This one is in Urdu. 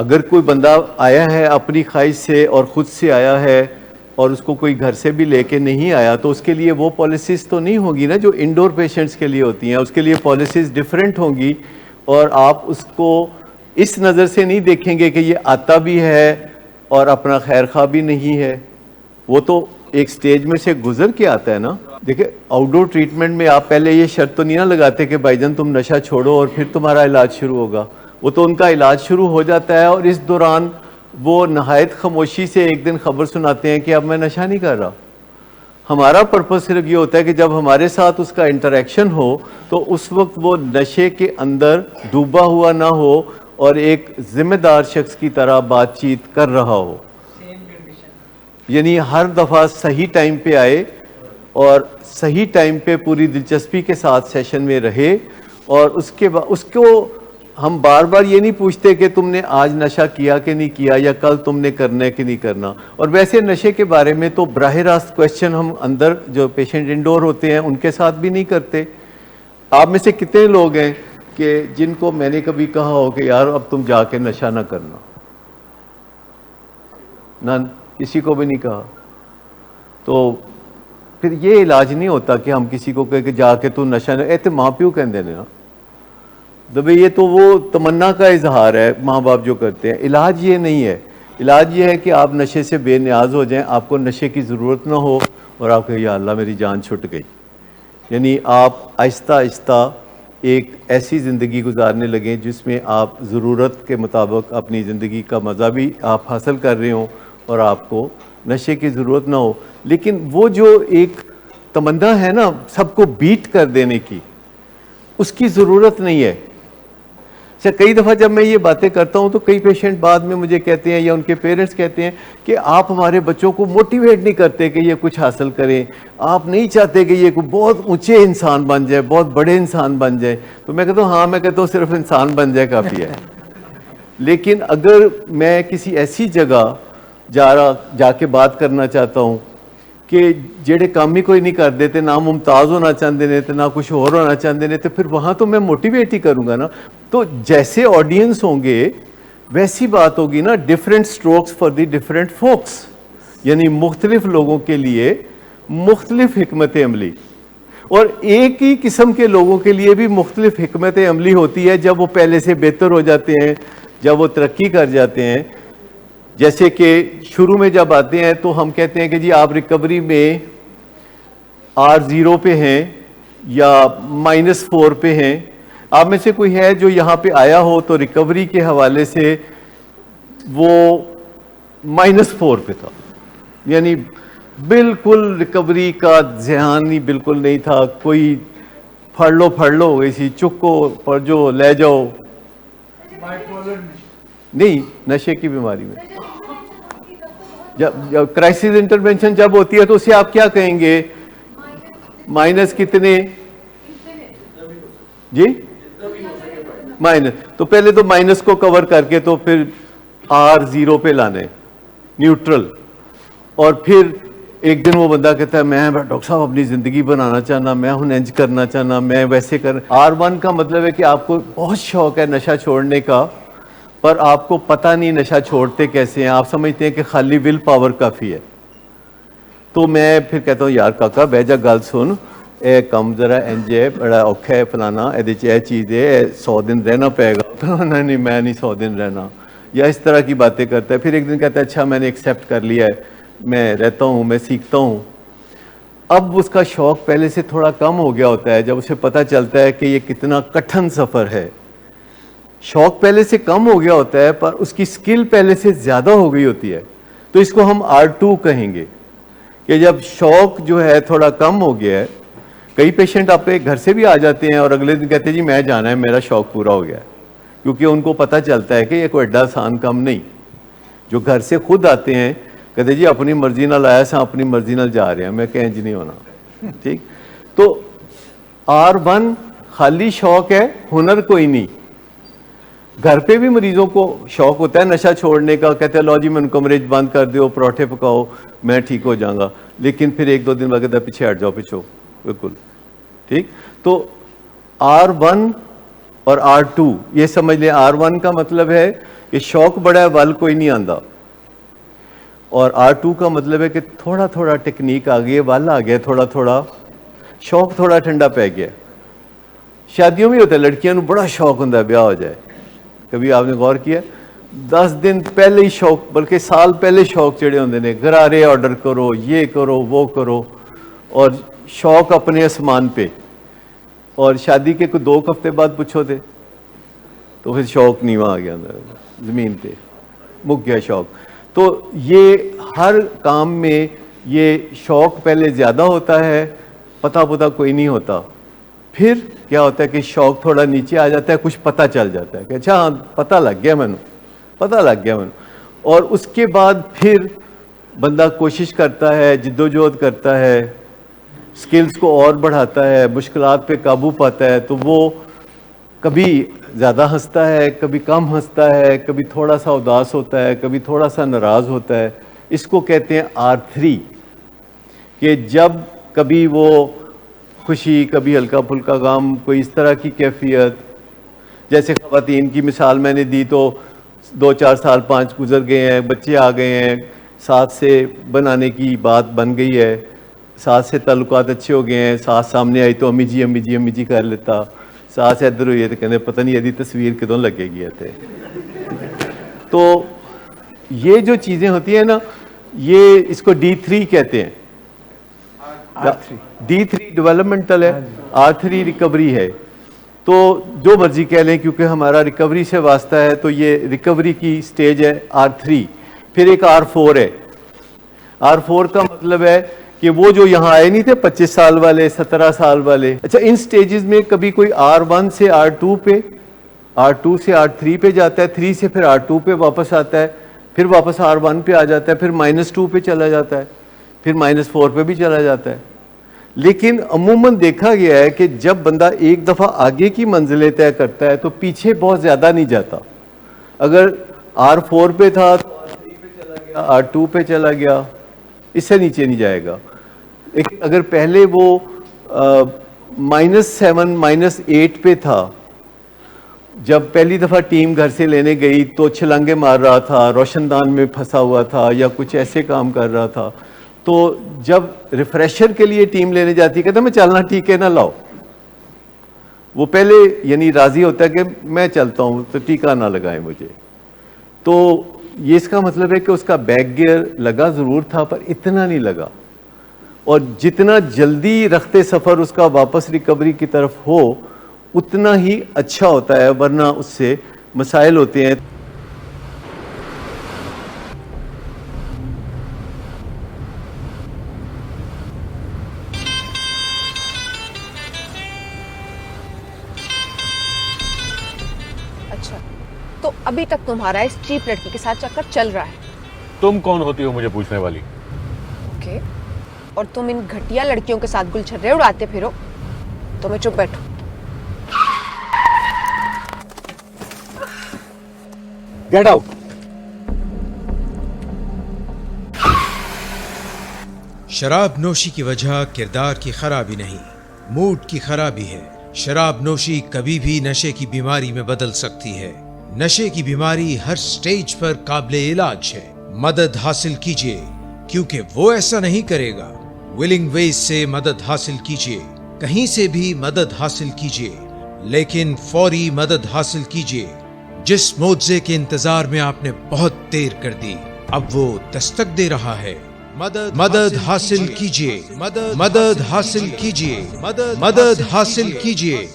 اگر کوئی بندہ آیا ہے اپنی خواہش سے اور خود سے آیا ہے اور اس کو کوئی گھر سے بھی لے کے نہیں آیا تو اس کے لیے وہ پالیسیز تو نہیں ہوگی نا جو انڈور پیشنٹس کے لیے ہوتی ہیں. اس کے لیے پالیسیز ڈیفرنٹ ہوں گی اور آپ اس کو اس نظر سے نہیں دیکھیں گے کہ یہ آتا بھی ہے اور اپنا خیر خواہ بھی نہیں ہے. وہ تو ایک سٹیج میں سے گزر کے آتا ہے نا. دیکھیں آؤٹ ڈور ٹریٹمنٹ میں آپ پہلے یہ شرط تو نہیں نہ لگاتے کہ بھائی جان تم نشہ چھوڑو اور پھر تمہارا علاج شروع ہوگا. وہ تو ان کا علاج شروع ہو جاتا ہے اور اس دوران وہ نہایت خاموشی سے ایک دن خبر سناتے ہیں کہ اب میں نشہ نہیں کر رہا. ہمارا پرپس صرف یہ ہوتا ہے کہ جب ہمارے ساتھ اس کا انٹریکشن ہو تو اس وقت وہ نشے کے اندر ڈوبا ہوا نہ ہو اور ایک ذمہ دار شخص کی طرح بات چیت کر رہا ہو. یعنی ہر دفعہ صحیح ٹائم پہ آئے اور صحیح ٹائم پہ پوری دلچسپی کے ساتھ سیشن میں رہے اور اس کو ہم بار بار یہ نہیں پوچھتے کہ تم نے آج نشہ کیا کہ نہیں کیا یا کل تم نے کرنا ہے کہ نہیں کرنا. اور ویسے نشے کے بارے میں تو براہ راست کویشچن ہم اندر جو پیشنٹ انڈور ہوتے ہیں ان کے ساتھ بھی نہیں کرتے. آپ میں سے کتنے لوگ ہیں کہ جن کو میں نے کبھی کہا ہو کہ یار اب تم جا کے نشہ نہ کرنا؟ نہ کسی کو بھی نہیں کہا. تو پھر یہ علاج نہیں ہوتا کہ ہم کسی کو کہے کہ جا کے تو نشہ نہ. ایتے ماں پیو کہندے نے نا دبے یہ تو وہ تمنا کا اظہار ہے ماں باپ جو کرتے ہیں. علاج یہ نہیں ہے. علاج یہ ہے کہ آپ نشے سے بے نیاز ہو جائیں, آپ کو نشے کی ضرورت نہ ہو اور آپ کہیں یا اللہ میری جان چھٹ گئی. یعنی آپ آہستہ آہستہ ایک ایسی زندگی گزارنے لگیں جس میں آپ ضرورت کے مطابق اپنی زندگی کا مزہ بھی آپ حاصل کر رہے ہوں اور آپ کو نشے کی ضرورت نہ ہو. لیکن وہ جو ایک تمنا ہے نا سب کو بیٹ کر دینے کی, اس کی ضرورت نہیں ہے. اچھا کئی دفعہ جب میں یہ باتیں کرتا ہوں تو کئی پیشنٹ بعد میں مجھے کہتے ہیں یا ان کے پیرنٹس کہتے ہیں کہ آپ ہمارے بچوں کو موٹیویٹ نہیں کرتے کہ یہ کچھ حاصل کریں, آپ نہیں چاہتے کہ یہ کوئی بہت اونچے انسان بن جائے, بہت بڑے انسان بن جائے. تو میں کہتا ہوں ہاں, میں کہتا ہوں صرف انسان بن جائے کافی ہے. لیکن اگر میں کسی ایسی جگہ جا کے بات کرنا چاہتا ہوں کہ جڑے کام ہی کوئی نہیں کر دیتے, نہ ممتاز ہونا چاہتے ہیں نہ کچھ اور ہونا چاہتے ہیں, تو پھر وہاں تو میں موٹیویٹ ہی کروں گا نا. تو جیسے آڈینس ہوں گے ویسی بات ہوگی نا. Different strokes for the different focus, یعنی مختلف لوگوں کے لیے مختلف حکمت عملی, اور ایک ہی قسم کے لوگوں کے لیے بھی مختلف حکمت عملی ہوتی ہے جب وہ پہلے سے بہتر ہو جاتے ہیں, جب وہ ترقی کر جاتے ہیں. جیسے کہ شروع میں جب آتے ہیں تو ہم کہتے ہیں کہ جی آپ ریکوری میں R0 پہ ہیں یا -4 پہ ہیں. آپ میں سے کوئی ہے جو یہاں پہ آیا ہو تو ریکوری کے حوالے سے وہ -4 پہ تھا, یعنی بالکل ریکوری کا ذہن ہی بالکل نہیں تھا, کوئی پھڑ لو ہو گئی سی, چکو پر جو لے جاؤ. نہیں, نشے کی بیماری میں جب کرائسس انٹرونشن جب ہوتی ہے تو اسے آپ کیا کہیں گے؟ مائنس کتنے جی؟ مائنس. تو پہلے تو مائنس کو کور کر کے تو پھر R0 پہ لانے, نیوٹرل. اور پھر ایک دن وہ بندہ کہتا ہے میں ڈاکٹر صاحب اپنی زندگی بنانا چاہنا, میں ہوں انج کرنا چاہنا, میں ویسے R1 کا مطلب ہے کہ آپ کو بہت شوق ہے نشہ چھوڑنے کا, پر آپ کو پتہ نہیں نشہ چھوڑتے کیسے ہیں. آپ سمجھتے ہیں کہ خالی ول پاور کافی ہے. تو میں پھر کہتا ہوں یار کاکا بہ جا گل سن, اے کم ذرا انج ہے, بڑا اوکھا ہے فلانا, یہ چیز ہے 100 دن رہنا پائے گا. نہیں میں نہیں 100 دن رہنا, یا اس طرح کی باتیں کرتا ہے. پھر ایک دن کہتا ہے اچھا میں نے ایکسیپٹ کر لیا ہے, میں رہتا ہوں, میں سیکھتا ہوں. اب اس کا شوق پہلے سے تھوڑا کم ہو گیا ہوتا ہے جب اسے پتہ چلتا ہے کہ یہ کتنا کٹھن سفر ہے. شوق پہلے سے کم ہو گیا ہوتا ہے پر اس کی سکل پہلے سے زیادہ ہو گئی ہوتی ہے. تو اس کو ہم R2 کہیں گے کہ جب شوق جو ہے تھوڑا کم ہو گیا ہے. کئی پیشنٹ آپ کے گھر سے بھی آ جاتے ہیں اور اگلے دن کہتے ہیں جی میں جانا ہے, میرا شوق پورا ہو گیا ہے, کیونکہ ان کو پتہ چلتا ہے کہ یہ کوئی ایڈا آسان کام نہیں. جو گھر سے خود آتے ہیں کہتے جی اپنی مرضی نال آیا سا, اپنی مرضی نال جا رہے ہیں, میں کہ انج نہیں ہونا. ٹھیک, تو R1 خالی شوق ہے, ہنر کوئی نہیں. گھر پہ بھی مریضوں کو شوق ہوتا ہے نشہ چھوڑنے کا, کہتے ہیں لو جی میں ان کو مرچ بند کر دیو, پروٹھے پکاؤ, میں ٹھیک ہو جاؤں گا. لیکن پھر 1-2 دن بعد کہتا ہے پیچھے ہٹ جاؤ, پیچھو بالکل. ٹھیک, تو R1 اور R2 یہ سمجھ لیں R1 کا مطلب ہے کہ شوق بڑا ہے ول کوئی نہیں آندا, اور R2 کا مطلب ہے کہ تھوڑا تھوڑا ٹیکنیک آ گئی ہے, ول آ گیا تھوڑا تھوڑا, شوق تھوڑا ٹھنڈا پہ گیا. شادیوں میں ہوتا ہے لڑکیاں نو بڑا شوق ہوتا ہے بیاہ ہو جائے, کبھی آپ نے غور کیا 10 دن پہلے ہی شوق, بلکہ سال پہلے شوق چڑھے ہوتے ہیں, غرارے آرڈر کرو, یہ کرو وہ کرو, اور شوق اپنے آسمان پہ. اور شادی کے کوئی 2 ہفتے بعد پوچھو تھے تو پھر شوق نہیں وہاں آ گیا زمین پہ, مک گیا شوق. تو یہ ہر کام میں یہ شوق پہلے زیادہ ہوتا ہے, پتہ کوئی نہیں ہوتا. پھر کیا ہوتا ہے کہ شوق تھوڑا نیچے آ جاتا ہے, کچھ پتہ چل جاتا ہے کہ اچھا ہاں پتہ لگ گیا میں نے. اور اس کے بعد پھر بندہ کوشش کرتا ہے, جدوجہد کرتا ہے, سکلز کو اور بڑھاتا ہے, مشکلات پہ قابو پاتا ہے. تو وہ کبھی زیادہ ہنستا ہے, کبھی کم ہنستا ہے, کبھی تھوڑا سا اداس ہوتا ہے, کبھی تھوڑا سا ناراض ہوتا ہے. اس کو کہتے ہیں R3, کہ جب کبھی وہ خوشی, کبھی ہلکا پھلکا غم, کوئی اس طرح کی کیفیت. جیسے خواتین کی مثال میں نے دی تو 2-4 سال 5 گزر گئے ہیں, بچے آ گئے ہیں, ساتھ سے بنانے کی بات بن گئی ہے, ساتھ سے تعلقات اچھے ہو گئے ہیں, ساتھ سامنے آئی تو امی جی کر لیتا, ساتھ سے ادھر ہوئی ہے تو کہتے پتہ نہیں یدی تصویر کدوں لگے گی تھے. تو یہ جو چیزیں ہوتی ہیں نا, یہ اس کو D3 کہتے ہیں. D3 ڈیولپمنٹل ہے, R3 ریکوری ہے. تو جو مرضی کہہ لیں, کیونکہ ہمارا ریکوری سے واسطہ ہے تو یہ ریکوری کی سٹیج ہے R3. پھر ایک R4 ہے. R4 کا مطلب ہے کہ وہ جو یہاں آئے نہیں تھے 25 سال والے, 17 سال والے, اچھا ان سٹیجز میں کبھی کوئی R1 سے R2 پہ, R2 سے R3 پہ جاتا ہے, 3 سے پھر R2 پہ واپس آتا ہے, پھر واپس R1 پہ آ جاتا ہے, پھر -2 پہ چلا جاتا ہے, پھر -4 پہ بھی چلا جاتا ہے. لیکن عموماً دیکھا گیا ہے کہ جب بندہ ایک دفعہ آگے کی منزلیں طے کرتا ہے تو پیچھے بہت زیادہ نہیں جاتا. اگر R4 پہ تھا تو R3 پہ چلا گیا, R2 پہ چلا گیا, اس سے نیچے نہیں جائے گا. لیکن اگر پہلے وہ -7 -8 پہ تھا, جب پہلی دفعہ ٹیم گھر سے لینے گئی تو چھلانگے مار رہا تھا, روشن دان میں پھنسا ہوا تھا, یا کچھ ایسے کام کر رہا تھا, تو جب ریفریشر کے لیے ٹیم لینے جاتی کہتا میں چلنا ٹیکے نہ لاؤ, وہ پہلے یعنی راضی ہوتا ہے کہ میں چلتا ہوں تو ٹیکا نہ لگائیں مجھے. تو یہ اس کا مطلب ہے کہ اس کا بیک گیئر لگا ضرور تھا پر اتنا نہیں لگا, اور جتنا جلدی رخت سفر اس کا واپس ریکوری کی طرف ہو اتنا ہی اچھا ہوتا ہے, ورنہ اس سے مسائل ہوتے ہیں. اچھا, تو ابھی تک تمہارا اس چیپ لڑکی کے ساتھ چکر چل رہا ہے. تم کون ہوتی ہو مجھے پوچھنے والی؟ اوکے, اور تم ان گھٹیا لڑکیوں کے ساتھ گل چھرے اڑاتے پھرو تو میں چپ بیٹھوں. Get out. شراب نوشی کی وجہ کردار کی خرابی نہیں, موڈ کی خرابی ہے. شراب نوشی کبھی بھی نشے کی بیماری میں بدل سکتی ہے. نشے کی بیماری ہر سٹیج پر قابل علاج ہے. مدد حاصل کیجیے کیونکہ وہ ایسا نہیں کرے گا. ولنگ ویز سے مدد حاصل کیجیے, کہیں سے بھی مدد حاصل کیجیے, لیکن فوری مدد حاصل کیجیے. جس معجزے کے انتظار میں آپ نے بہت دیر کر دی اب وہ دستک دے رہا ہے. مدد حاصل کیجیے, مدد حاصل کیجیے, مدد حاصل کیجیے.